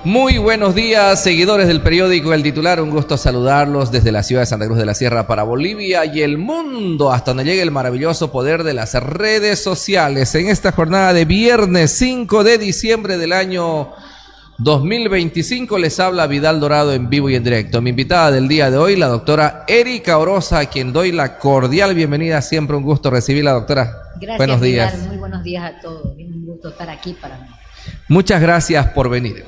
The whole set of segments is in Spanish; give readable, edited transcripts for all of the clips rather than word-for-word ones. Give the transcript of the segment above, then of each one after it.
Muy buenos días, seguidores del periódico El Titular. Un gusto saludarlos desde la ciudad de Santa Cruz de la Sierra para Bolivia y el mundo, hasta donde llegue el maravilloso poder de las redes sociales. En esta jornada de viernes 5 de diciembre del año 2025 les habla Vidal Dorado en vivo y en directo. Mi invitada del día de hoy, la doctora Erika Orosa, a quien doy la cordial bienvenida. Siempre un gusto recibirla, doctora. Gracias, buenos días. Vidal. Muy buenos días a todos. Es un gusto estar aquí para mí. Muchas gracias por venir.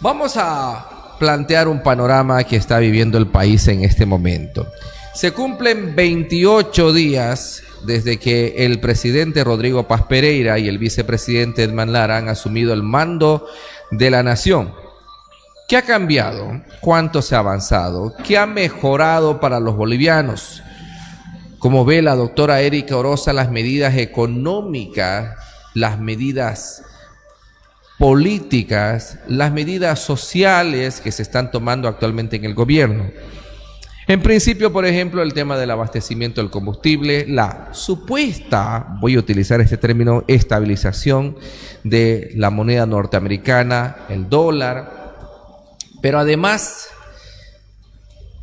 Vamos a plantear un panorama que está viviendo el país en este momento. Se cumplen 28 días desde que el presidente Rodrigo Paz Pereira y el vicepresidente Edman Lara han asumido el mando de la nación. ¿Qué ha cambiado? ¿Cuánto se ha avanzado? ¿Qué ha mejorado para los bolivianos? ¿Cómo ve la doctora Erika Orosa las medidas económicas, las medidas políticas, las medidas sociales que se están tomando actualmente en el gobierno? En principio, por ejemplo, el tema del abastecimiento del combustible, la supuesta, voy a utilizar este término, estabilización de la moneda norteamericana, el dólar, pero además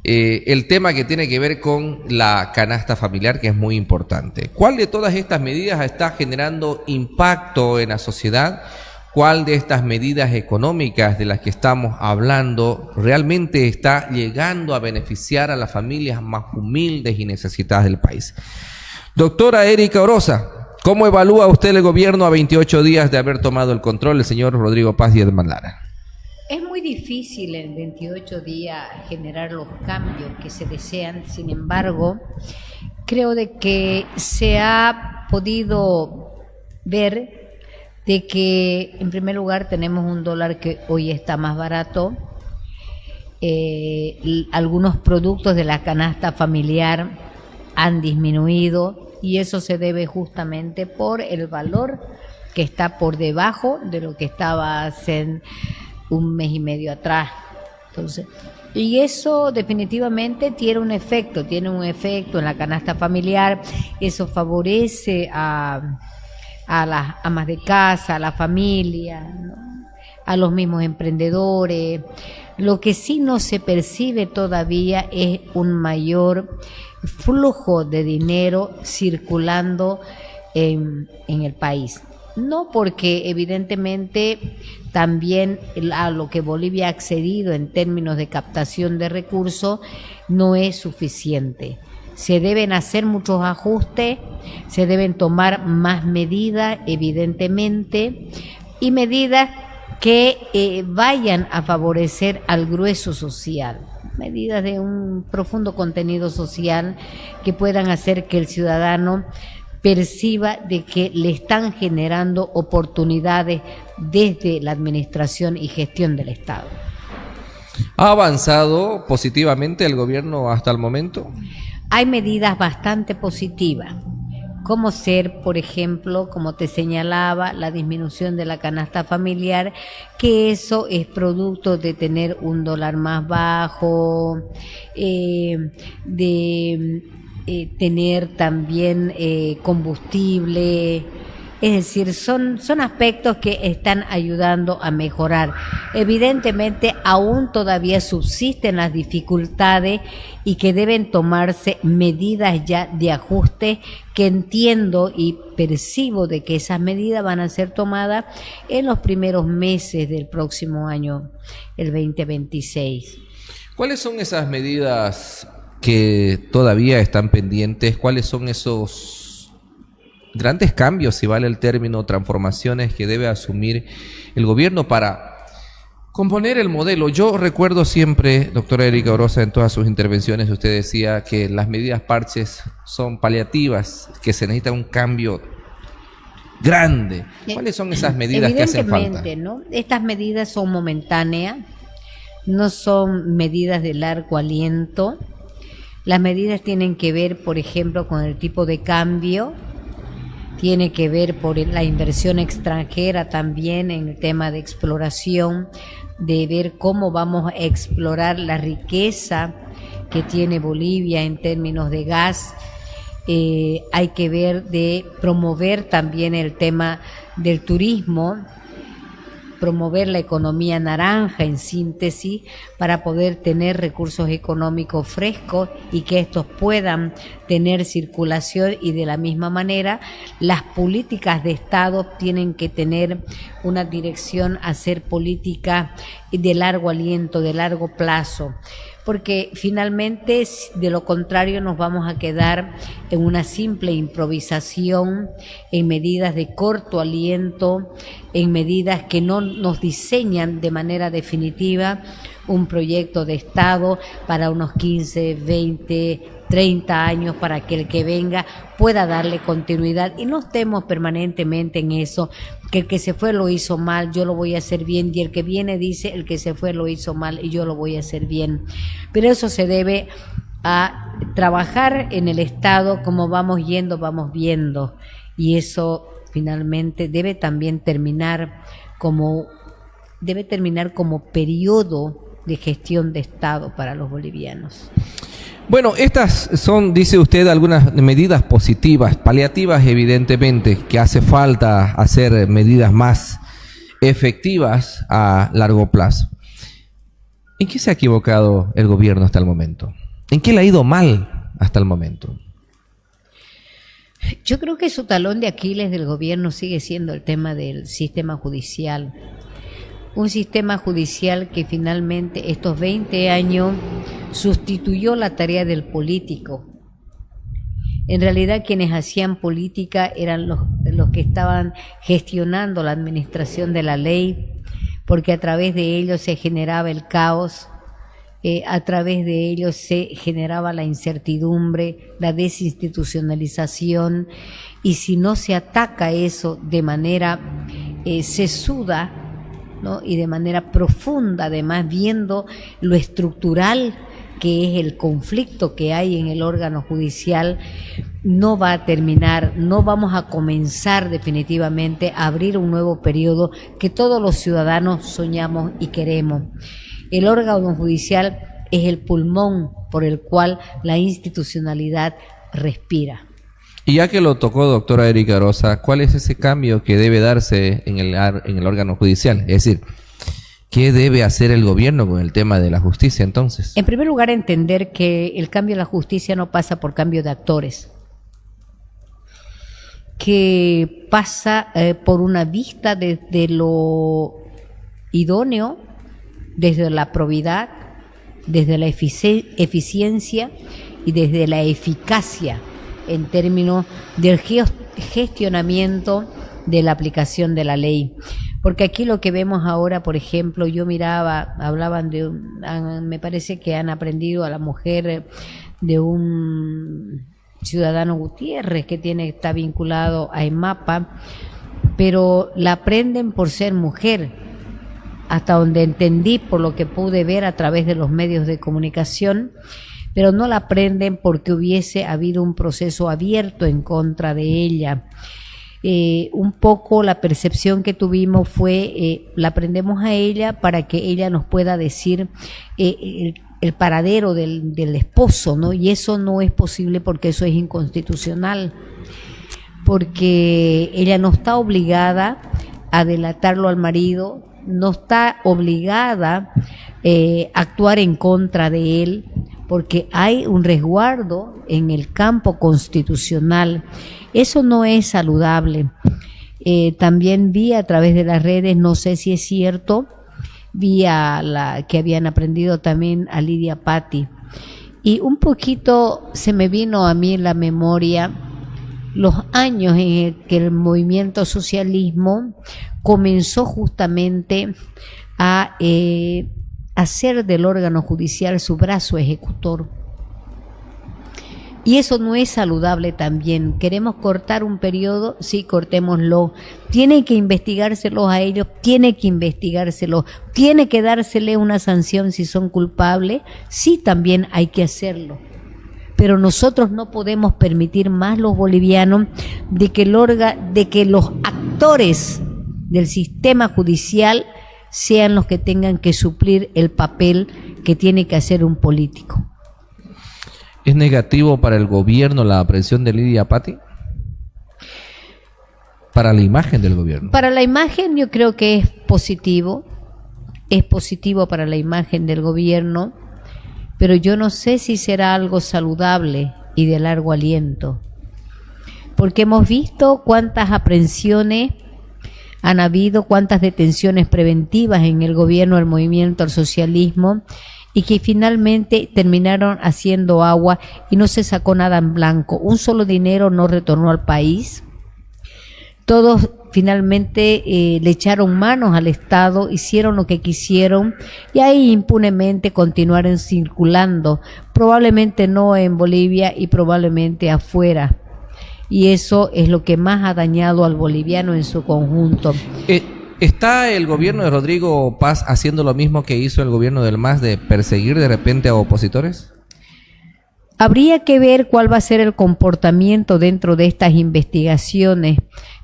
el tema que tiene que ver con la canasta familiar, que es muy importante. ¿Cuál de todas estas medidas está generando impacto en la sociedad? ¿Cuál de estas medidas económicas de las que estamos hablando realmente está llegando a beneficiar a las familias más humildes y necesitadas del país? Doctora Erika Orosa, ¿cómo evalúa usted el gobierno a 28 días de haber tomado el control el señor Rodrigo Paz y Edman Lara? Es muy difícil en 28 días generar los cambios que se desean. Sin embargo, creo de que se ha podido ver de que en primer lugar tenemos un dólar que hoy está más barato, algunos productos de la canasta familiar han disminuido y eso se debe justamente por el valor que está por debajo de lo que estaba hace un mes y medio atrás. Entonces, y eso definitivamente tiene un efecto en la canasta familiar. Eso favorece a las amas de casa, a la familia, ¿no?, a los mismos emprendedores. Lo que sí no se percibe todavía es un mayor flujo de dinero circulando en el país. No, porque evidentemente también a lo que Bolivia ha accedido en términos de captación de recursos no es suficiente. Se deben hacer muchos ajustes, se deben tomar más medidas, evidentemente, y medidas que vayan a favorecer al grueso social, medidas de un profundo contenido social que puedan hacer que el ciudadano perciba de que le están generando oportunidades desde la administración y gestión del Estado. ¿Ha avanzado positivamente el gobierno hasta el momento? Hay medidas bastante positivas, como ser, por ejemplo, como te señalaba, la disminución de la canasta familiar, que eso es producto de tener un dólar más bajo, tener también combustible. Es decir, son aspectos que están ayudando a mejorar. Evidentemente, aún todavía subsisten las dificultades y que deben tomarse medidas ya de ajuste, que entiendo y percibo de que esas medidas van a ser tomadas en los primeros meses del próximo año, el 2026. ¿Cuáles son esas medidas que todavía están pendientes? ¿Cuáles son esos grandes cambios, si vale el término, transformaciones que debe asumir el gobierno para componer el modelo? Yo recuerdo siempre, doctora Erika Orosa, en todas sus intervenciones usted decía que las medidas parches son paliativas, que se necesita un cambio grande. ¿Cuáles son esas medidas que hacen falta? Evidentemente, ¿no? Estas medidas son momentáneas, no son medidas de largo aliento. Las medidas tienen que ver, por ejemplo, con el tipo de cambio, tiene que ver por la inversión extranjera también en el tema de exploración, de ver cómo vamos a explorar la riqueza que tiene Bolivia en términos de gas. Hay que ver de promover también el tema del turismo promover la economía naranja en síntesis para poder tener recursos económicos frescos y que estos puedan tener circulación, y de la misma manera las políticas de Estado tienen que tener una dirección a hacer política de largo aliento, de largo plazo, porque finalmente de lo contrario nos vamos a quedar en una simple improvisación, en medidas de corto aliento, en medidas que no nos diseñan de manera definitiva un proyecto de Estado para unos 15, 20, 30 años, para que el que venga pueda darle continuidad y no estemos permanentemente en eso, que el que se fue lo hizo mal, yo lo voy a hacer bien, y el que viene dice el que se fue lo hizo mal y yo lo voy a hacer bien. Pero eso se debe a trabajar en el Estado, como vamos yendo, vamos viendo, y eso finalmente debe también terminar como periodo de gestión de Estado para los bolivianos. Bueno, estas son, dice usted, algunas medidas positivas, paliativas evidentemente, que hace falta hacer medidas más efectivas a largo plazo. ¿En qué se ha equivocado el gobierno hasta el momento? ¿En qué le ha ido mal hasta el momento? Yo creo que su talón de Aquiles del gobierno sigue siendo el tema del sistema judicial. Un sistema judicial que finalmente estos 20 años sustituyó la tarea del político. En realidad quienes hacían política eran los que estaban gestionando la administración de la ley, porque a través de ellos se generaba el caos, a través de ellos se generaba la incertidumbre, la desinstitucionalización, y si no se ataca eso de manera sesuda, ¿no? Y de manera profunda, además viendo lo estructural que es el conflicto que hay en el órgano judicial, no va a terminar, no vamos a comenzar definitivamente a abrir un nuevo periodo que todos los ciudadanos soñamos y queremos. El órgano judicial es el pulmón por el cual la institucionalidad respira. Y ya que lo tocó, doctora Erika Rosa, ¿cuál es ese cambio que debe darse en el órgano judicial? Es decir, ¿qué debe hacer el gobierno con el tema de la justicia entonces? En primer lugar, entender que el cambio de la justicia no pasa por cambio de actores, que pasa por una vista desde lo idóneo, desde la probidad, desde la eficiencia y desde la eficacia en términos del gestionamiento de la aplicación de la ley. Porque aquí lo que vemos ahora, por ejemplo, yo miraba, hablaban me parece que han aprendido a la mujer de un ciudadano Gutiérrez que está vinculado a EMAPA, pero la aprenden por ser mujer, hasta donde entendí, por lo que pude ver a través de los medios de comunicación, pero no la aprenden porque hubiese habido un proceso abierto en contra de ella. Un poco la percepción que tuvimos fue, la aprendemos a ella para que ella nos pueda decir el paradero del esposo, ¿no? Y eso no es posible porque eso es inconstitucional, porque ella no está obligada a delatarlo al marido, no está obligada a actuar en contra de él, porque hay un resguardo en el campo constitucional. Eso no es saludable. También vi a través de las redes, no sé si es cierto, vi a la que habían aprendido también a Lidia Patti, y un poquito se me vino a mí en la memoria los años en el que el movimiento socialismo comenzó justamente a hacer del órgano judicial su brazo ejecutor. Y eso no es saludable también. ¿Queremos cortar un periodo? Sí, cortémoslo. Tiene que investigárselos a ellos, tiene que investigárselos, tiene que dársele una sanción si son culpables. Sí, también hay que hacerlo. Pero nosotros no podemos permitir más, los bolivianos, de que los actores del sistema judicial sean los que tengan que suplir el papel que tiene que hacer un político. ¿Es negativo para el gobierno la aprehensión de Lidia Patti? para la imagen del gobierno. Para la imagen yo creo que es positivo para la imagen del gobierno, pero yo no sé si será algo saludable y de largo aliento, porque hemos visto cuántas aprehensiones han habido, cuántas detenciones preventivas en el gobierno del movimiento al socialismo, y que finalmente terminaron haciendo agua y no se sacó nada en blanco. Un solo dinero no retornó al país. Todos finalmente le echaron manos al Estado, hicieron lo que quisieron y ahí impunemente continuaron circulando, probablemente no en Bolivia y probablemente afuera. Y eso es lo que más ha dañado al boliviano en su conjunto. ¿Está el gobierno de Rodrigo Paz haciendo lo mismo que hizo el gobierno del MAS de perseguir de repente a opositores? Habría que ver cuál va a ser el comportamiento dentro de estas investigaciones,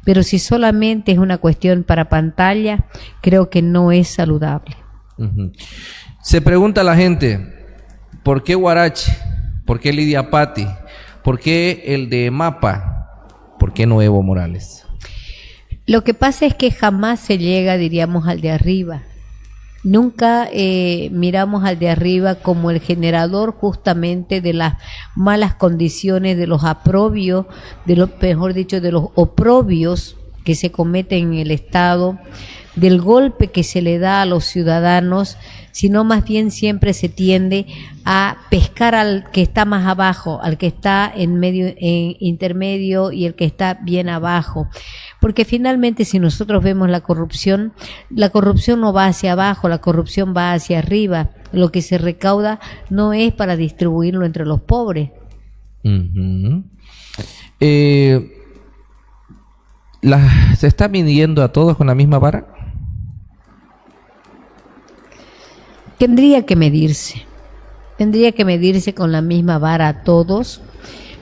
pero si solamente es una cuestión para pantalla, creo que no es saludable. Se pregunta la gente, ¿por qué Huarache? ¿Por qué Lidia Patti? ¿Por qué el de Mapa? ¿Por qué no Evo Morales? Lo que pasa es que jamás se llega, diríamos, al de arriba. Nunca miramos al de arriba como el generador justamente de las malas condiciones, de los aprobios, mejor dicho, de los oprobios que se cometen en el Estado, del golpe que se le da a los ciudadanos, sino más bien siempre se tiende a pescar al que está más abajo, al que está en medio, en intermedio y el que está bien abajo. Porque finalmente si nosotros vemos la corrupción no va hacia abajo, la corrupción va hacia arriba. Lo que se recauda no es para distribuirlo entre los pobres. ¿Se está midiendo a todos con la misma vara? Tendría que medirse con la misma vara a todos,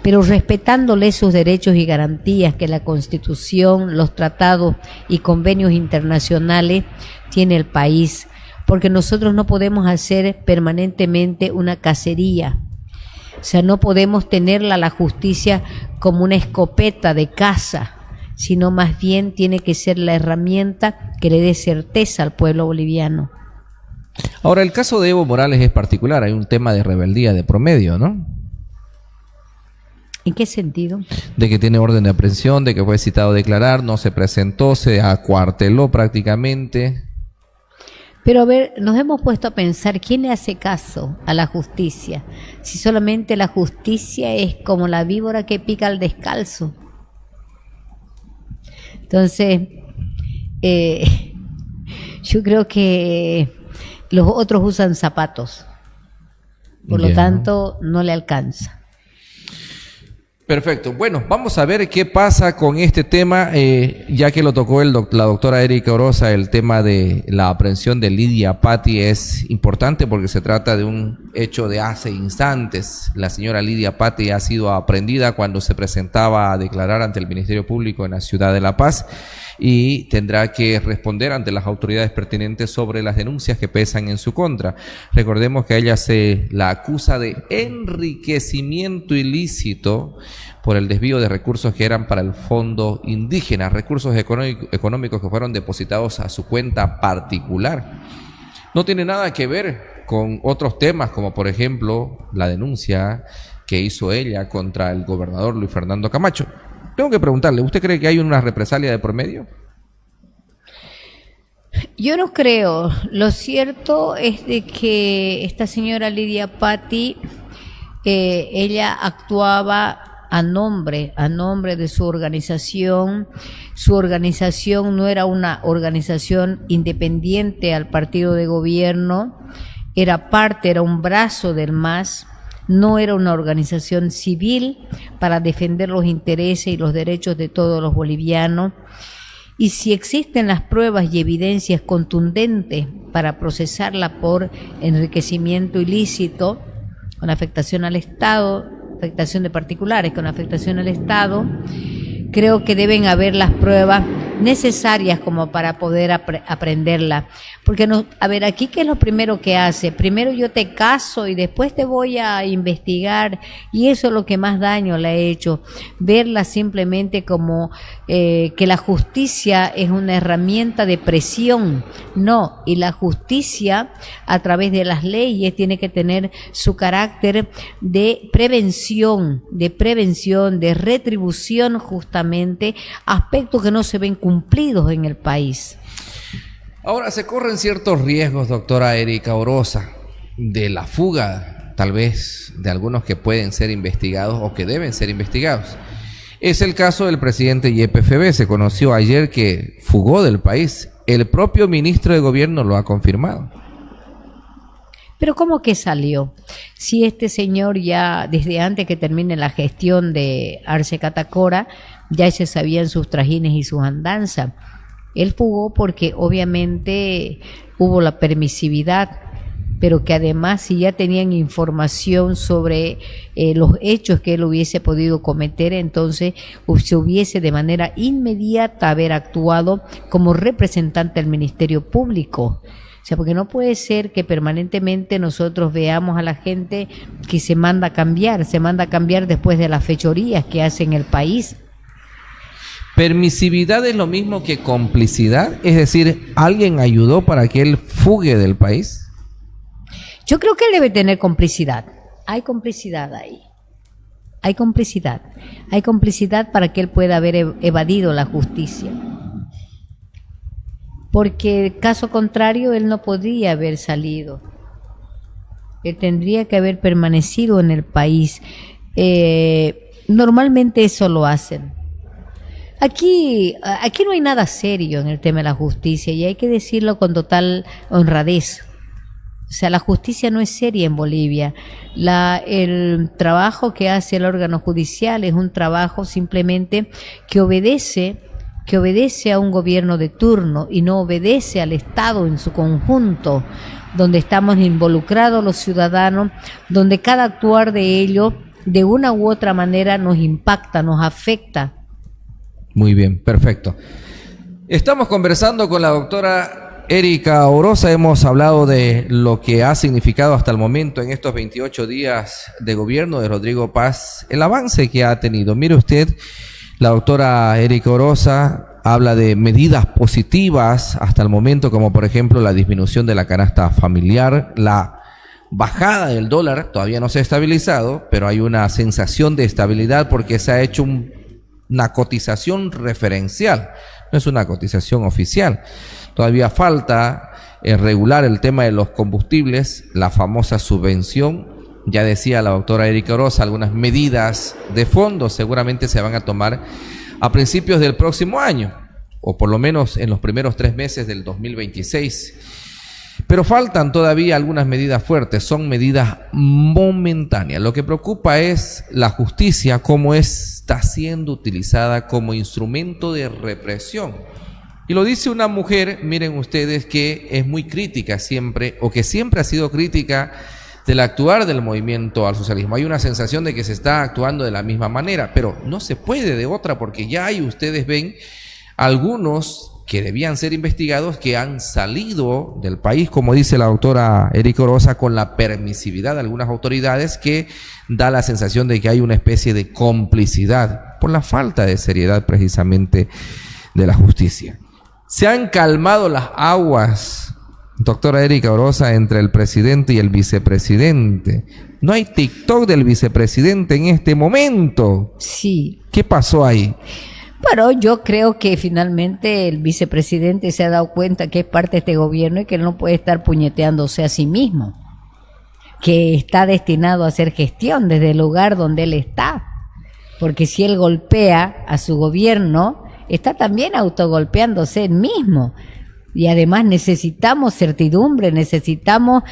pero respetándole sus derechos y garantías que la Constitución, los tratados y convenios internacionales tiene el país, porque nosotros no podemos hacer permanentemente una cacería. O sea, no podemos tenerla la justicia como una escopeta de caza, sino más bien tiene que ser la herramienta que le dé certeza al pueblo boliviano. Ahora, el caso de Evo Morales es particular, hay un tema de rebeldía de promedio, ¿no? ¿En qué sentido? De que tiene orden de aprehensión, de que fue citado a declarar, no se presentó, se acuarteló prácticamente. Pero a ver, nos hemos puesto a pensar, ¿quién le hace caso a la justicia? Si solamente la justicia es como la víbora que pica al descalzo. Entonces, yo creo que los otros usan zapatos, por lo tanto no le alcanza. Perfecto. Bueno, vamos a ver qué pasa con este tema, ya que lo tocó la doctora Erika Oroza. El tema de la aprehensión de Lidia Patti es importante porque se trata de un hecho de hace instantes. La señora Lidia Patti ha sido aprehendida cuando se presentaba a declarar ante el Ministerio Público en la ciudad de La Paz y tendrá que responder ante las autoridades pertinentes sobre las denuncias que pesan en su contra. Recordemos que a ella se la acusa de enriquecimiento ilícito por el desvío de recursos que eran para el fondo indígena, recursos económicos que fueron depositados a su cuenta particular. No tiene nada que ver con otros temas, como por ejemplo la denuncia que hizo ella contra el gobernador Luis Fernando Camacho. Tengo que preguntarle, ¿usted cree que hay una represalia de por medio? Yo no creo. Lo cierto es de que esta señora Lidia Patti, ella actuaba a nombre de su organización. Su organización no era una organización independiente al partido de gobierno, era un brazo del MAS. No era una organización civil para defender los intereses y los derechos de todos los bolivianos. Y si existen las pruebas y evidencias contundentes para procesarla por enriquecimiento ilícito, con afectación al Estado, afectación de particulares con afectación al Estado, creo que deben haber las pruebas necesarias como para poder aprenderla. Porque a ver, aquí qué es lo primero que hace. Primero yo te caso y después te voy a investigar, y eso es lo que más daño le ha hecho. Verla simplemente como que la justicia es una herramienta de presión. No, y la justicia a través de las leyes tiene que tener su carácter de prevención, de retribución, justamente, aspectos que no se ven cumplidos en el país. Ahora, se corren ciertos riesgos, doctora Erika Orosa, de la fuga, tal vez, de algunos que pueden ser investigados o que deben ser investigados. Es el caso del presidente YPFB. Se conoció ayer que fugó del país. El propio ministro de Gobierno lo ha confirmado. Pero ¿cómo que salió? Si este señor ya, desde antes que termine la gestión de Arce Catacora, ya se sabían sus trajines y sus andanzas. Él fugó porque obviamente hubo la permisividad, pero que además, si ya tenían información sobre los hechos que él hubiese podido cometer, entonces se hubiese de manera inmediata haber actuado como representante del Ministerio Público. O sea, porque no puede ser que permanentemente nosotros veamos a la gente que se manda a cambiar después de las fechorías que hace en el país. ¿Permisividad es lo mismo que complicidad? Es decir, ¿alguien ayudó para que él fugue del país? Yo creo que él debe tener complicidad. Hay complicidad ahí. Hay complicidad para que él pueda haber evadido la justicia. Porque caso contrario él no podría haber salido. Él tendría que haber permanecido en el país. Normalmente eso lo hacen. Aquí no hay nada serio en el tema de la justicia, y hay que decirlo con total honradez. O sea, la justicia no es seria en Bolivia. El trabajo que hace el órgano judicial es un trabajo simplemente que obedece a un gobierno de turno y no obedece al Estado en su conjunto, donde estamos involucrados los ciudadanos, donde cada actuar de ellos de una u otra manera nos impacta, nos afecta. Muy bien, perfecto. Estamos conversando con la doctora Erika Orosa. Hemos hablado de lo que ha significado hasta el momento en estos 28 días de gobierno de Rodrigo Paz, el avance que ha tenido. Mire usted, la doctora Erika Orosa habla de medidas positivas hasta el momento, como por ejemplo la disminución de la canasta familiar, la bajada del dólar. Todavía no se ha estabilizado, pero hay una sensación de estabilidad porque se ha hecho una cotización referencial, no es una cotización oficial. Todavía falta regular el tema de los combustibles, la famosa subvención. Ya decía la doctora Erika Orosa, algunas medidas de fondo seguramente se van a tomar a principios del próximo año, o por lo menos en los primeros 3 meses del 2026. Pero faltan todavía algunas medidas fuertes, son medidas momentáneas. Lo que preocupa es la justicia, cómo está siendo utilizada como instrumento de represión. Y lo dice una mujer, miren ustedes, que es muy crítica siempre, o que siempre ha sido crítica del actuar del movimiento al socialismo. Hay una sensación de que se está actuando de la misma manera, pero no se puede de otra, porque ya hay, ustedes ven, algunos que debían ser investigados que han salido del país, como dice la doctora Erika Orosa, con la permisividad de algunas autoridades, que da la sensación de que hay una especie de complicidad por la falta de seriedad precisamente de la justicia. Se han calmado las aguas, doctora Erika Orosa, entre el presidente y el vicepresidente. No hay TikTok del vicepresidente en este momento. Sí. ¿Qué pasó ahí? Bueno, yo creo que finalmente el vicepresidente se ha dado cuenta que es parte de este gobierno y que él no puede estar puñeteándose a sí mismo, que está destinado a hacer gestión desde el lugar donde él está, porque si él golpea a su gobierno, está también autogolpeándose él mismo. Y además necesitamos certidumbre, necesitamos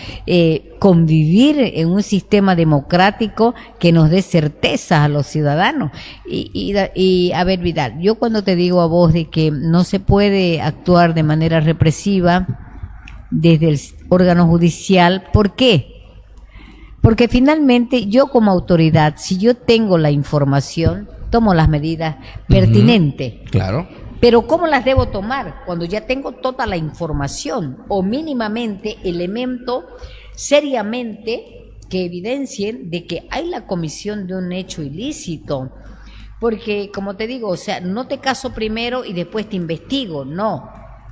convivir en un sistema democrático que nos dé certezas a los ciudadanos. Y a ver, Vidal, yo cuando te digo a vos de que no se puede actuar de manera represiva desde el órgano judicial, ¿por qué? Porque finalmente yo como autoridad, si yo tengo la información, tomo las medidas pertinentes. Claro. Pero ¿cómo las debo tomar? Cuando ya tengo toda la información o mínimamente elementos seriamente que evidencien de que hay la comisión de un hecho ilícito. Porque, como te digo, o sea, no te caso primero y después te investigo, no.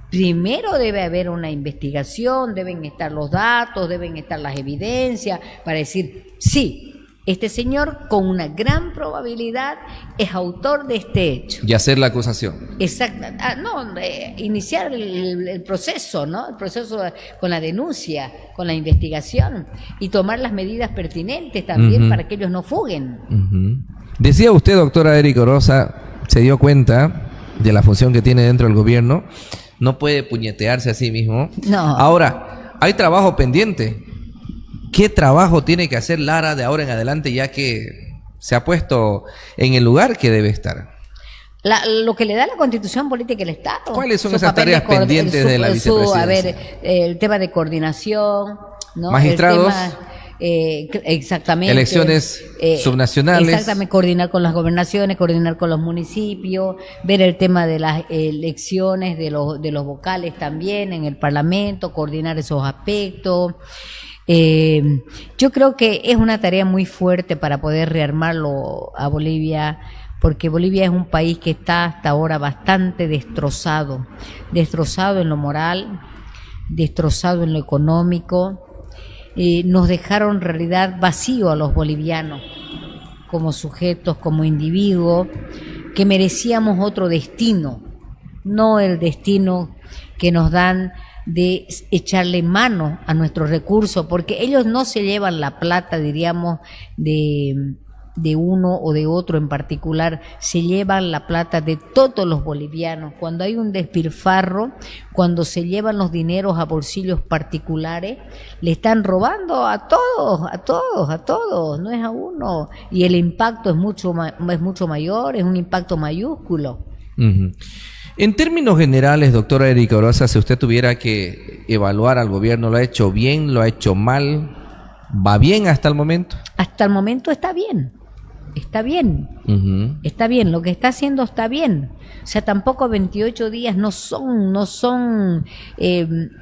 Primero debe haber una investigación, deben estar los datos, deben estar las evidencias para decir, sí, este señor con una gran probabilidad es autor de este hecho. Y hacer la acusación. Exacto. Iniciar el proceso, ¿no? El proceso con la denuncia, con la investigación y tomar las medidas pertinentes también para que ellos no fuguen. Decía usted, doctora Erika Oroza, se dio cuenta de la función que tiene dentro del gobierno. No puede puñetearse a sí mismo. No. Ahora, hay trabajo pendiente. ¿Qué trabajo tiene que hacer Lara de ahora en adelante, ya que se ha puesto en el lugar que debe estar? Lo que le da la Constitución Política del Estado. ¿Cuáles son esas tareas pendientes de la vicepresidencia? El tema de coordinación, ¿no? Magistrados. Exactamente. Elecciones subnacionales. Exactamente, coordinar con las gobernaciones, coordinar con los municipios, ver el tema de las elecciones de los vocales también en el Parlamento, coordinar esos aspectos. Yo creo que es una tarea muy fuerte para poder rearmarlo a Bolivia, porque Bolivia es un país que está hasta ahora bastante destrozado en lo moral, destrozado en lo económico. Nos dejaron en realidad vacío a los bolivianos como sujetos, como individuos, que merecíamos otro destino, no el destino que nos dan de echarle mano a nuestros recursos, porque ellos no se llevan la plata, diríamos, de uno o de otro en particular, se llevan la plata de todos los bolivianos. Cuando hay un despilfarro, cuando se llevan los dineros a bolsillos particulares, le están robando a todos, no es a uno, y el impacto es mucho mayor, es un impacto mayúsculo. En términos generales, doctora Erika Oroza, si usted tuviera que evaluar al gobierno, ¿lo ha hecho bien, lo ha hecho mal? ¿Va bien hasta el momento? Hasta el momento está bien. Está bien, está bien, lo que está haciendo está bien. O sea, tampoco 28 días no son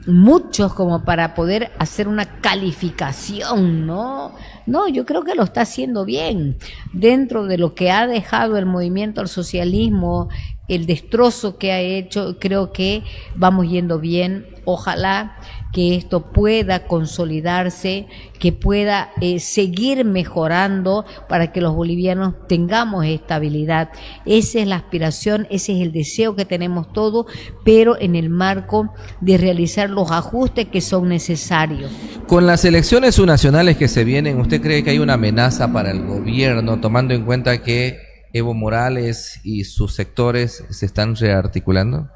muchos como para poder hacer una calificación, ¿no? No, yo creo que lo está haciendo bien. Dentro de lo que ha dejado el movimiento al socialismo, el destrozo que ha hecho, creo que vamos yendo bien. Ojalá que esto pueda consolidarse, que pueda seguir mejorando para que los bolivianos tengamos estabilidad. Esa es la aspiración, ese es el deseo que tenemos todos, pero en el marco de realizar los ajustes que son necesarios. Con las elecciones subnacionales que se vienen, ¿usted cree que hay una amenaza para el gobierno, tomando en cuenta que Evo Morales y sus sectores se están rearticulando?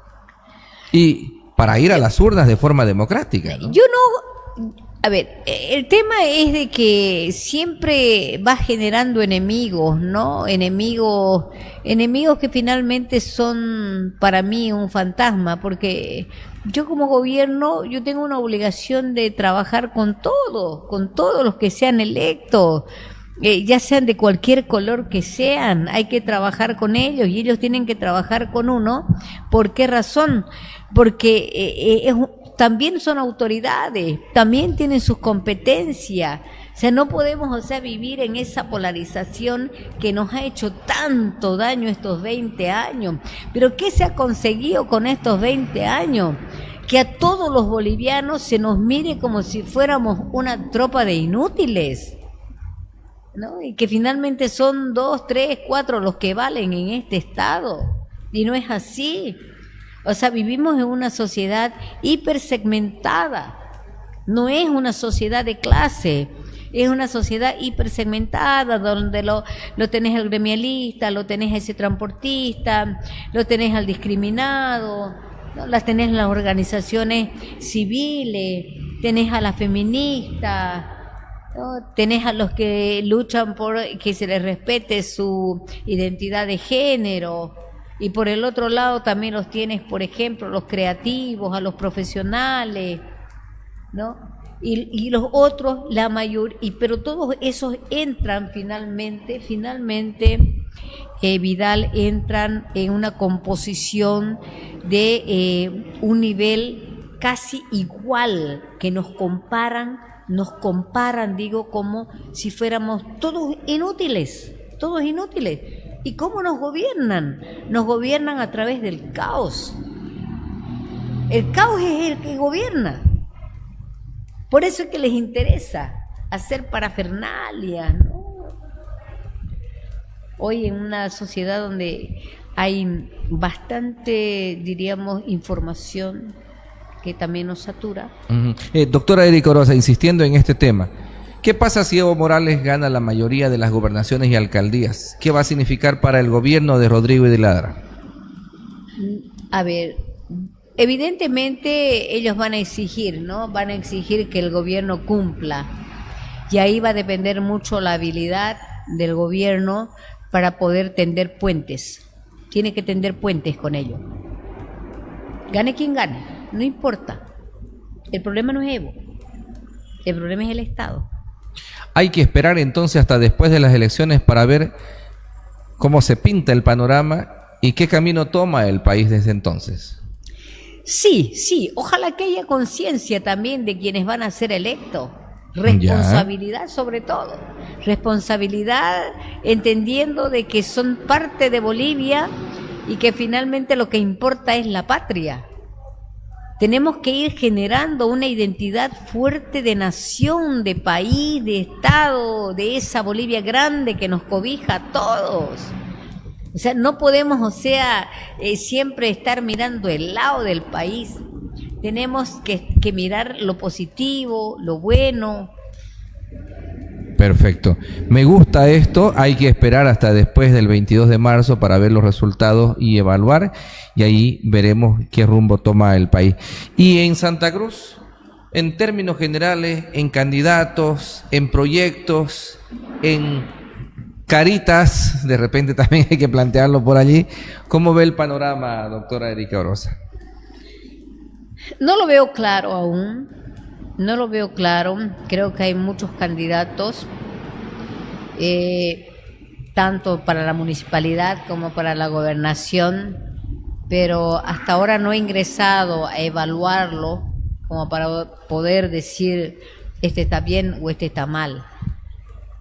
Y para ir a las urnas de forma democrática, ¿no? Yo no... A ver, el tema es de que siempre va generando enemigos, ¿no? Enemigos que finalmente son para mí un fantasma, porque yo como gobierno, yo tengo una obligación de trabajar con todos los que sean electos. Ya sean de cualquier color que sean, hay que trabajar con ellos y ellos tienen que trabajar con uno. ¿Por qué razón? Porque también son autoridades, también tienen sus competencias. O sea, no podemos, vivir en esa polarización que nos ha hecho tanto daño estos 20 años. Pero ¿qué se ha conseguido con estos 20 años? Que a todos los bolivianos se nos mire como si fuéramos una tropa de inútiles, ¿no? Y que finalmente son 2, 3, 4 los que valen en este estado, y no es así. O sea, vivimos en una sociedad hipersegmentada, no es una sociedad de clase, es una sociedad hipersegmentada donde lo tenés al gremialista, lo tenés a ese transportista, lo tenés al discriminado, ¿no? Las tenés las organizaciones civiles, tenés a las feministas, ¿no? Tenés a los que luchan por que se les respete su identidad de género, y por el otro lado también los tienes, por ejemplo, los creativos, a los profesionales, ¿no? Y los otros, la mayor, pero todos esos entran finalmente Vidal entran en una composición de un nivel casi igual, que nos comparan, digo, como si fuéramos todos inútiles. ¿Y cómo nos gobiernan? Nos gobiernan a través del caos. El caos es el que gobierna. Por eso es que les interesa hacer parafernalia, ¿no? Hoy en una sociedad donde hay bastante, diríamos, información que también nos satura. Doctora Erika Orosa, insistiendo en este tema, ¿qué pasa si Evo Morales gana la mayoría de las gobernaciones y alcaldías? ¿Qué va a significar para el gobierno de Rodrigo de Ladra? A ver, evidentemente ellos van a exigir, ¿no? Van a exigir que el gobierno cumpla. Y ahí va a depender mucho la habilidad del gobierno para poder tender puentes. Tiene que tender puentes con ellos. Gane quien gane, no importa. El problema no es Evo, el problema es el Estado. Hay que esperar entonces hasta después de las elecciones para ver cómo se pinta el panorama y qué camino toma el país desde entonces. Sí, ojalá que haya conciencia también de quienes van a ser electos. Responsabilidad sobre todo, responsabilidad entendiendo de que son parte de Bolivia y que finalmente lo que importa es la patria. Tenemos que ir generando una identidad fuerte de nación, de país, de Estado, de esa Bolivia grande que nos cobija a todos. O sea, no podemos, siempre estar mirando el lado del país. Tenemos que mirar lo positivo, lo bueno. Perfecto. Me gusta esto. Hay que esperar hasta después del 22 de marzo para ver los resultados y evaluar. Y ahí veremos qué rumbo toma el país. Y en Santa Cruz, en términos generales, en candidatos, en proyectos, en caritas, de repente también hay que plantearlo por allí. ¿Cómo ve el panorama, doctora Erika Orosa? No lo veo claro aún, creo que hay muchos candidatos, tanto para la municipalidad como para la gobernación, pero hasta ahora no he ingresado a evaluarlo como para poder decir este está bien o este está mal.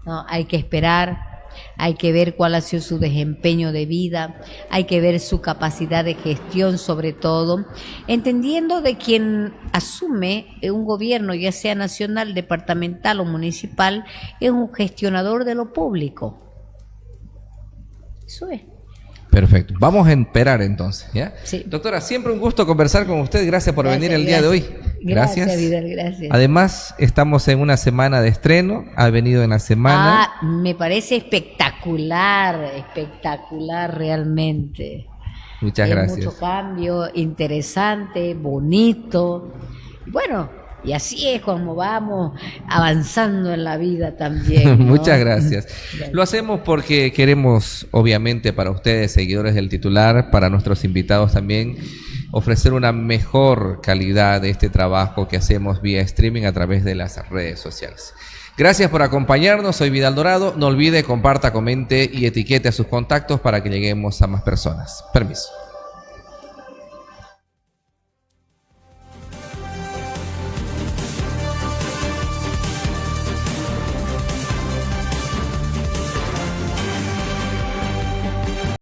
No, hay que esperar. Hay que ver cuál ha sido su desempeño de vida, hay que ver su capacidad de gestión sobre todo, entendiendo de quien asume un gobierno, ya sea nacional, departamental o municipal, es un gestionador de lo público. Eso es. Perfecto. Vamos a esperar entonces, ¿ya? Sí. Doctora, siempre un gusto conversar con usted. Gracias por venir el día de hoy. Gracias, Vidal, gracias. Además, estamos en una semana de estreno. Ha venido en la semana. Me parece espectacular realmente. Muchas gracias. Mucho cambio, interesante, bonito. Bueno, y así es como vamos avanzando en la vida también, ¿no? Muchas gracias. Lo hacemos porque queremos, obviamente, para ustedes, seguidores del titular, para nuestros invitados también, ofrecer una mejor calidad de este trabajo que hacemos vía streaming a través de las redes sociales. Gracias por acompañarnos. Soy Vidal Dorado. No olvide, comparta, comente y etiquete a sus contactos para que lleguemos a más personas. Permiso.